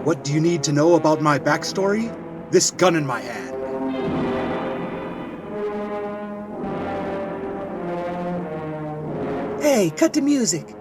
What do you need to know about my backstory? This gun in my hand. Hey, cut the music.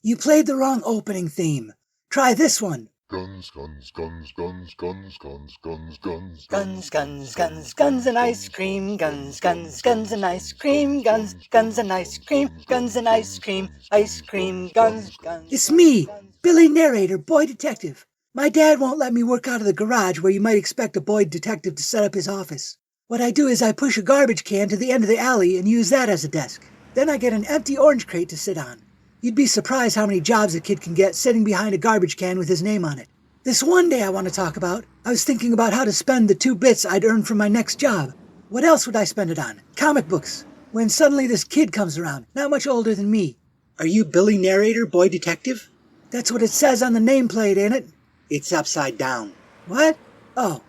You played the wrong opening theme. Try this one. Guns, guns, guns, guns, guns, guns, guns, guns. Guns, guns, guns, guns and ice cream. Guns, guns, guns and ice cream. Guns, guns and ice cream. Guns and ice cream. Ice cream, guns, guns. It's me, Billy Narrator, boy detective. My dad won't let me work out of the garage where you might expect a boy detective to set up his office. What I do is I push a garbage can to the end of the alley and use that as a desk. Then I get an empty orange crate to sit on. You'd be surprised how many jobs a kid can get sitting behind a garbage can with his name on it. This one day I want to talk about, I was thinking about how to spend the 2 bits I'd earned from my next job. What else would I spend it on? Comic books. When suddenly this kid comes around, not much older than me. Are you Billy Narrator, boy detective? That's what it says on the nameplate, ain't it? It's upside down. What? Oh.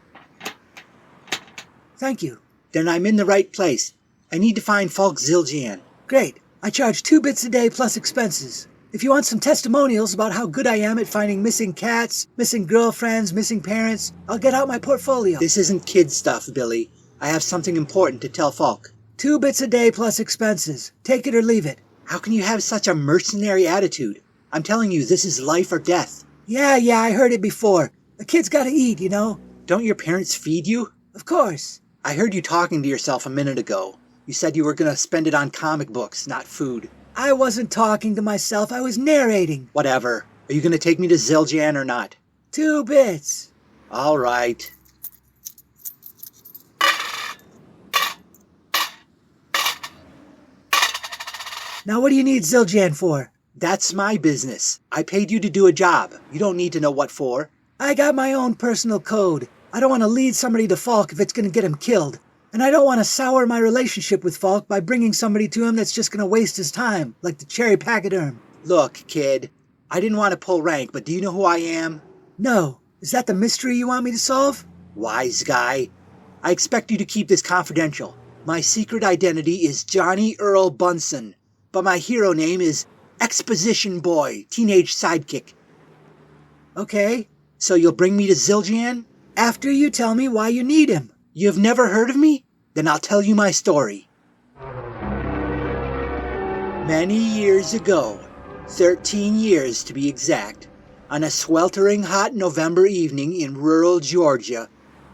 Thank you. Then I'm in the right place. I need to find Falk Zildjian. Great. I charge 2 bits a day plus expenses. If you want some testimonials about how good I am at finding missing cats, missing girlfriends, missing parents, I'll get out my portfolio. This isn't kid stuff, Billy. I have something important to tell Falk. 2 bits a day plus expenses. Take it or leave it. How can you have such a mercenary attitude? I'm telling you, this is life or death. Yeah, I heard it before. A kid's gotta eat, you know. Don't your parents feed you? Of course. I heard you talking to yourself a minute ago. You said you were going to spend it on comic books, not food. I wasn't talking to myself. I was narrating. Whatever. Are you going to take me to Zildjian or not? 2 bits. All right. Now what do you need Zildjian for? That's my business. I paid you to do a job. You don't need to know what for. I got my own personal code. I don't want to lead somebody to Falk if it's going to get him killed. And I don't want to sour my relationship with Falk by bringing somebody to him that's just going to waste his time, like the cherry pachyderm. Look, kid, I didn't want to pull rank, but do you know who I am? No. Is that the mystery you want me to solve? Wise guy. I expect you to keep this confidential. My secret identity is Johnny Earl Bunsen, but my hero name is Exposition Boy, Teenage Sidekick. Okay. So you'll bring me to Zildjian? After you tell me why you need him. You've never heard of me? Then I'll tell you my story. Many years ago, 13 years to be exact, on a sweltering hot November evening in rural Georgia,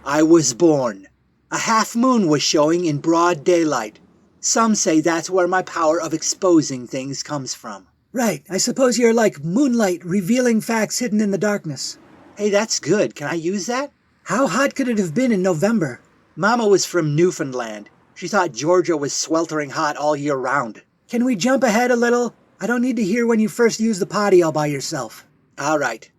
I was born. A half moon was showing in broad daylight. Some say that's where my power of exposing things comes from. Right, I suppose you're like moonlight revealing facts hidden in the darkness. Hey, that's good. Can I use that? How hot could it have been in November? Mama was from Newfoundland. She thought Georgia was sweltering hot all year round. Can we jump ahead a little? I don't need to hear when you first used the potty all by yourself. All right.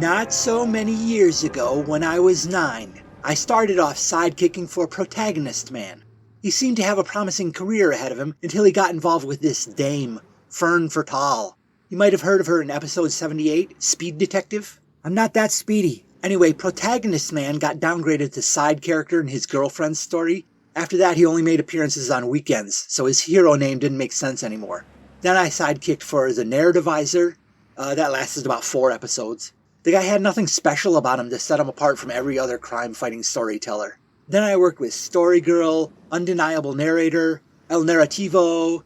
Not so many years ago, when I was 9, I started off sidekicking for Protagonist Man. He seemed to have a promising career ahead of him until he got involved with this dame, Fern Fertal. You might have heard of her in episode 78, Speed Detective. I'm not that speedy. Anyway, Protagonist Man got downgraded to side character in his girlfriend's story. After that, he only made appearances on weekends, so his hero name didn't make sense anymore. Then I sidekicked for the Narrativizer. That lasted about 4 episodes. The guy had nothing special about him to set him apart from every other crime-fighting storyteller. Then I worked with Story Girl, Undeniable Narrator, El Narrativo,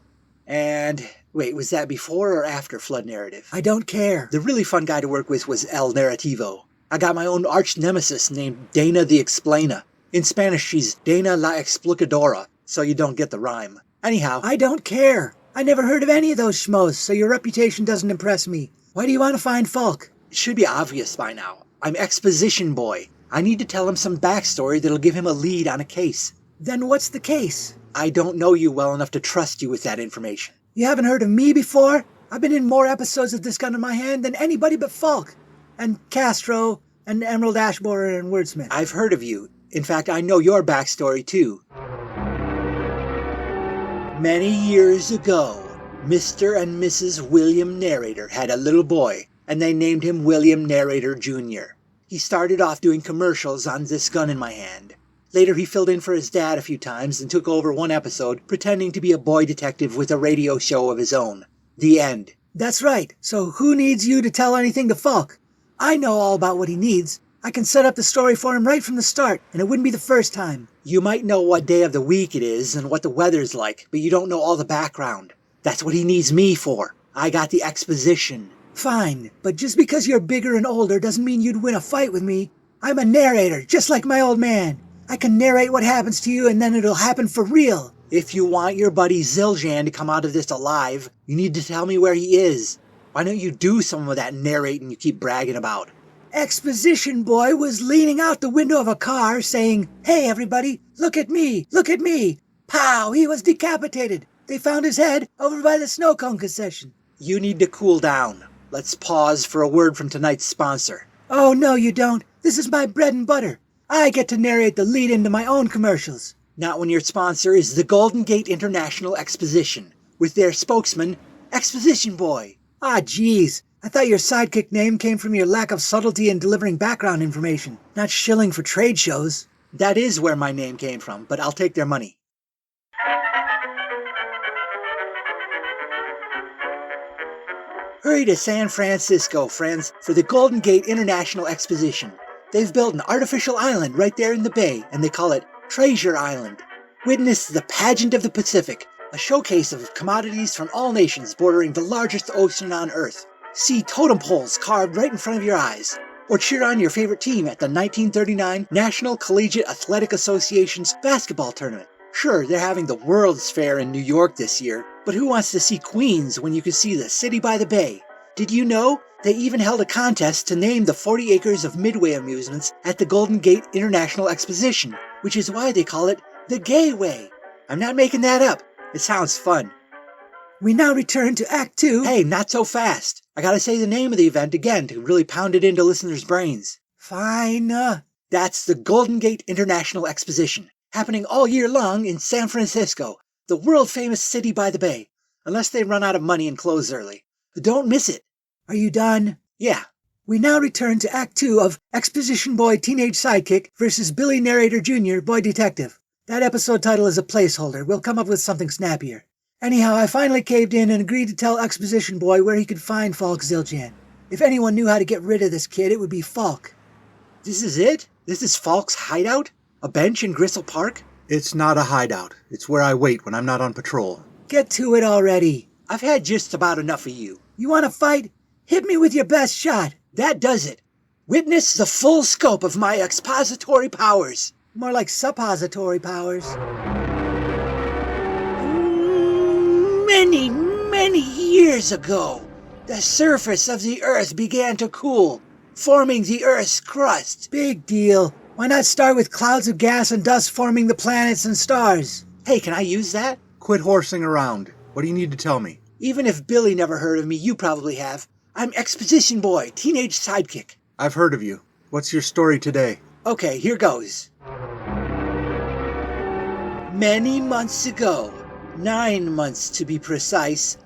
and... Wait, was that before or after Flood Narrative? I don't care. The really fun guy to work with was El Narrativo. I got my own arch-nemesis named Dana the Explainer. In Spanish, she's Dana la Explicadora, so you don't get the rhyme. Anyhow... I don't care. I never heard of any of those schmoes, so your reputation doesn't impress me. Why do you want to find Falk? It should be obvious by now. I'm Exposition Boy. I need to tell him some backstory that'll give him a lead on a case. Then what's the case? I don't know you well enough to trust you with that information. You haven't heard of me before? I've been in more episodes of This Gun in My Hand than anybody but Falk. And Castro, and Emerald Ash Borer, and Wordsmith. I've heard of you. In fact, I know your backstory, too. Many years ago, Mr. and Mrs. William Narrator had a little boy, and they named him William Narrator Jr. He started off doing commercials on This Gun in My Hand. Later, he filled in for his dad a few times and took over one episode, pretending to be a boy detective with a radio show of his own. The end. That's right. So who needs you to tell anything to Falk? I know all about what he needs. I can set up the story for him right from the start, and it wouldn't be the first time. You might know what day of the week it is and what the weather's like, but you don't know all the background. That's what he needs me for. I got the exposition. Fine, but just because you're bigger and older doesn't mean you'd win a fight with me. I'm a narrator, just like my old man. I can narrate what happens to you and then it'll happen for real. If you want your buddy Zildjian to come out of this alive, you need to tell me where he is. Why don't you do some of that narrating you keep bragging about? Exposition Boy was leaning out the window of a car saying, "Hey everybody, look at me, look at me." Pow, he was decapitated. They found his head over by the snow cone concession. You need to cool down. Let's pause for a word from tonight's sponsor. Oh no you don't. This is my bread and butter. I get to narrate the lead into my own commercials. Not when your sponsor is the Golden Gate International Exposition, with their spokesman, Exposition Boy. Ah, jeez. I thought your sidekick name came from your lack of subtlety in delivering background information, not shilling for trade shows. That is where my name came from, but I'll take their money. Hurry to San Francisco, friends, for the Golden Gate International Exposition. They've built an artificial island right there in the bay, and they call it Treasure Island. Witness the pageant of the Pacific, a showcase of commodities from all nations bordering the largest ocean on Earth. See totem poles carved right in front of your eyes. Or cheer on your favorite team at the 1939 National Collegiate Athletic Association's basketball tournament. Sure, they're having the World's Fair in New York this year, but who wants to see Queens when you can see the city by the bay? Did you know they even held a contest to name the 40 acres of Midway amusements at the Golden Gate International Exposition, which is why they call it the Gay Way. I'm not making that up. It sounds fun. We now return to Act 2. Hey, not so fast. I gotta say the name of the event again to really pound it into listeners' brains. Fine. That's the Golden Gate International Exposition, happening all year long in San Francisco, the world-famous city by the bay, unless they run out of money and close early. Don't miss it. Are you done? Yeah. We now return to Act 2 of Exposition Boy Teenage Sidekick versus Billy Narrator Jr. Boy Detective. That episode title is a placeholder. We'll come up with something snappier. Anyhow, I finally caved in and agreed to tell Exposition Boy where he could find Falk Zildjian. If anyone knew how to get rid of this kid, it would be Falk. This is it? This is Falk's hideout? A bench in Gristle Park? It's not a hideout. It's where I wait when I'm not on patrol. Get to it already. I've had just about enough of you. You want to fight? Hit me with your best shot. That does it. Witness the full scope of my expository powers. More like suppository powers. Many years ago, the surface of the Earth began to cool, forming the Earth's crust. Big deal. Why not start with clouds of gas and dust forming the planets and stars? Hey, can I use that? Quit horsing around. What do you need to tell me? Even if Billy never heard of me, you probably have. I'm Exposition Boy, Teenage Sidekick. I've heard of you. What's your story today? Okay, here goes. Many months ago, 9 months to be precise,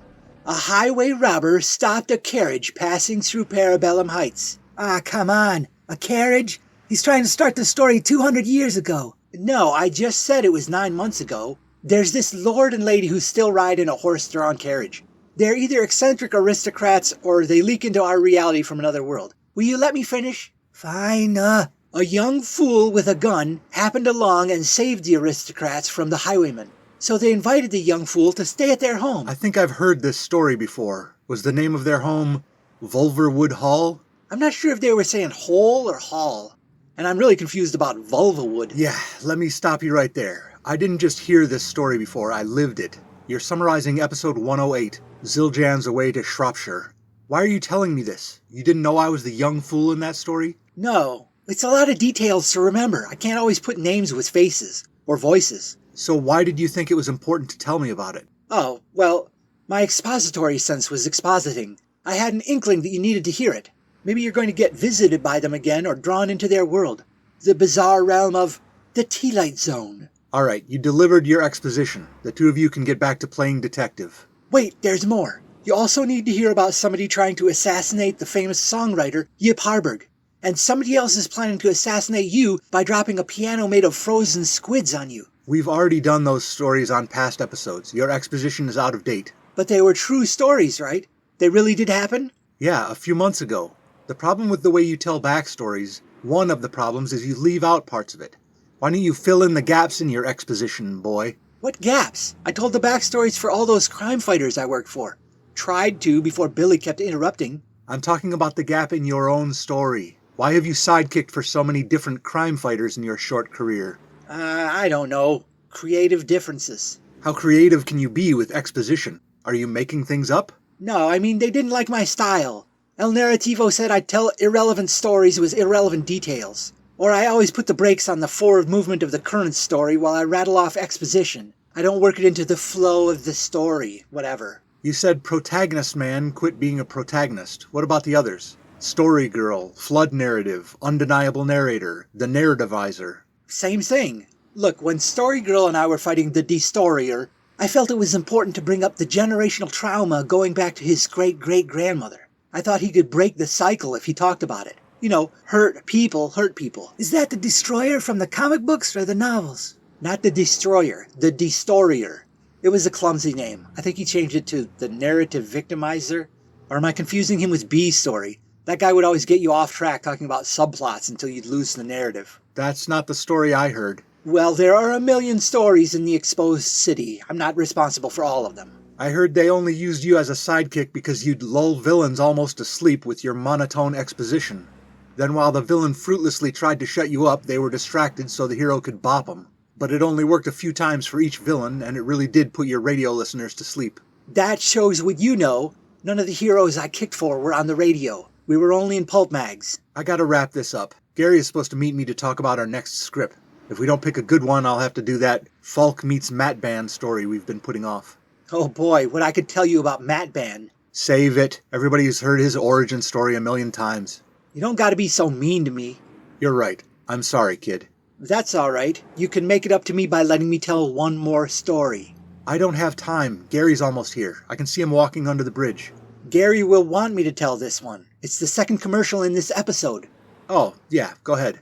a highway robber stopped a carriage passing through Parabellum Heights. Ah, come on. A carriage? He's trying to start the story 200 years ago. No, I just said it was 9 months ago. There's this lord and lady who still ride in a horse-drawn carriage. They're either eccentric aristocrats or they leak into our reality from another world. Will you let me finish? Fine, A young fool with a gun happened along and saved the aristocrats from the highwaymen. So they invited the young fool to stay at their home. I think I've heard this story before. Was the name of their home Vulverwood Hall? I'm not sure if they were saying hole or hall. And I'm really confused about Vulvawood. Yeah, let me stop you right there. I didn't just hear this story before, I lived it. You're summarizing episode 108, Zildjian's Away to Shropshire. Why are you telling me this? You didn't know I was the young fool in that story? No, it's a lot of details to remember. I can't always put names with faces or voices. So why did you think it was important to tell me about it? Oh, well, my expository sense was expositing. I had an inkling that you needed to hear it. Maybe you're going to get visited by them again or drawn into their world. The bizarre realm of the Tea-Light Zone. All right, you delivered your exposition. The two of you can get back to playing detective. Wait, there's more. You also need to hear about somebody trying to assassinate the famous songwriter Yip Harburg. And somebody else is planning to assassinate you by dropping a piano made of frozen squids on you. We've already done those stories on past episodes. Your exposition is out of date. But they were true stories, right? They really did happen? Yeah, a few months ago. The problem with the way you tell backstories, one of the problems is you leave out parts of it. Why don't you fill in the gaps in your exposition, boy? What gaps? I told the backstories for all those crime fighters I worked for. Tried to before Billy kept interrupting. I'm talking about the gap in your own story. Why have you sidekicked for so many different crime fighters in your short career? I don't know. Creative differences. How creative can you be with exposition? Are you making things up? No, I mean, they didn't like my style. El Narrativo said I'd tell irrelevant stories with irrelevant details. Or I always put the brakes on the forward movement of the current story while I rattle off exposition. I don't work it into the flow of the story, whatever. You said protagonist man quit being a protagonist. What about the others? Story girl, flood narrative, undeniable narrator, the narrativizer. Same thing. Look, when Story Girl and I were fighting the Destorier, I felt it was important to bring up the generational trauma going back to his great-great-grandmother. I thought he could break the cycle if he talked about it. You know, hurt people hurt people. Is that the Destroyer from the comic books or the novels? Not the Destroyer, the Destorier. It was a clumsy name. I think he changed it to the Narrative Victimizer. Or am I confusing him with B-Story? That guy would always get you off track talking about subplots until you'd lose the narrative. That's not the story I heard. Well, there are a million stories in the exposed city. I'm not responsible for all of them. I heard they only used you as a sidekick because you'd lull villains almost to sleep with your monotone exposition. Then while the villain fruitlessly tried to shut you up, they were distracted so the hero could bop them. But it only worked a few times for each villain, and it really did put your radio listeners to sleep. That shows what you know. None of the heroes I kicked for were on the radio. We were only in pulp mags. I gotta wrap this up. Gary is supposed to meet me to talk about our next script. If we don't pick a good one, I'll have to do that Falk meets Matt Band story we've been putting off. Oh boy, what I could tell you about Matt Band. Save it. Everybody's heard his origin story a million times. You don't gotta be so mean to me. You're right. I'm sorry, kid. That's alright. You can make it up to me by letting me tell one more story. I don't have time. Gary's almost here. I can see him walking under the bridge. Gary will want me to tell this one. It's the second commercial in this episode. Oh, yeah, go ahead.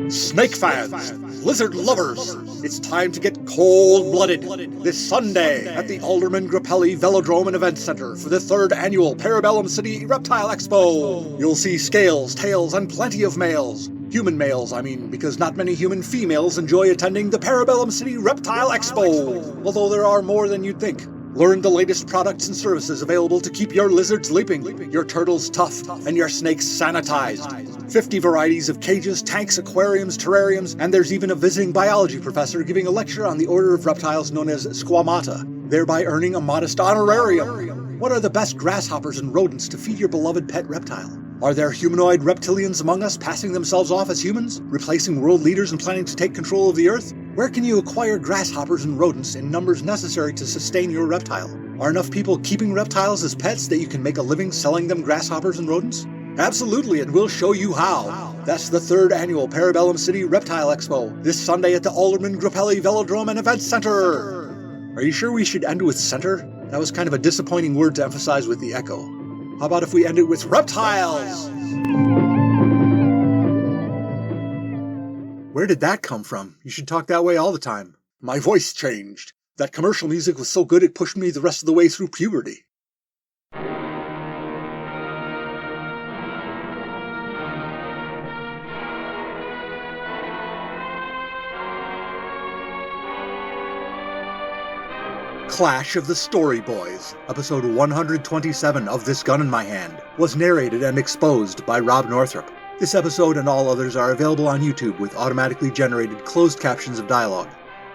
Snake fans, lizard lovers, it's time to get cold-blooded this Sunday at the Alderman Grappelli Velodrome and Event Center for the 3rd annual Parabellum City Reptile Expo. You'll see scales, tails, and plenty of males. Human males, I mean, because not many human females enjoy attending the Parabellum City Reptile Expo, although there are more than you'd think. Learn the latest products and services available to keep your lizards leaping, your turtles tough, and your snakes sanitized. 50 varieties of cages, tanks, aquariums, terrariums, and there's even a visiting biology professor giving a lecture on the order of reptiles known as squamata, thereby earning a modest honorarium. What are the best grasshoppers and rodents to feed your beloved pet reptile? Are there humanoid reptilians among us passing themselves off as humans, replacing world leaders and planning to take control of the earth? Where can you acquire grasshoppers and rodents in numbers necessary to sustain your reptile? Are enough people keeping reptiles as pets that you can make a living selling them grasshoppers and rodents? Absolutely, and we'll show you how. That's the 3rd annual Parabellum City Reptile Expo, this Sunday at the Alderman Grappelli Velodrome and Event Center. Are you sure we should end with center? That was kind of a disappointing word to emphasize with the echo. How about if we end it with reptiles? Where did that come from? You should talk that way all the time. My voice changed. That commercial music was so good it pushed me the rest of the way through puberty. Clash of the Story Boys, episode 127 of This Gun in My Hand, was narrated and exposed by Rob Northrop. This episode and all others are available on YouTube with automatically generated closed captions of dialogue.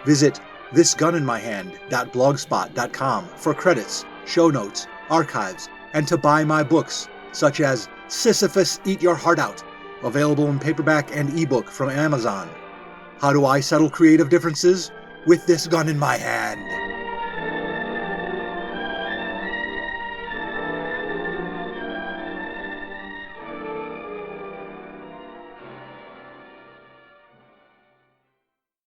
Visit thisguninmyhand.blogspot.com for credits, show notes, archives, and to buy my books, such as Sisyphus Eat Your Heart Out, available in paperback and ebook from Amazon. How do I settle creative differences? With this gun in my hand.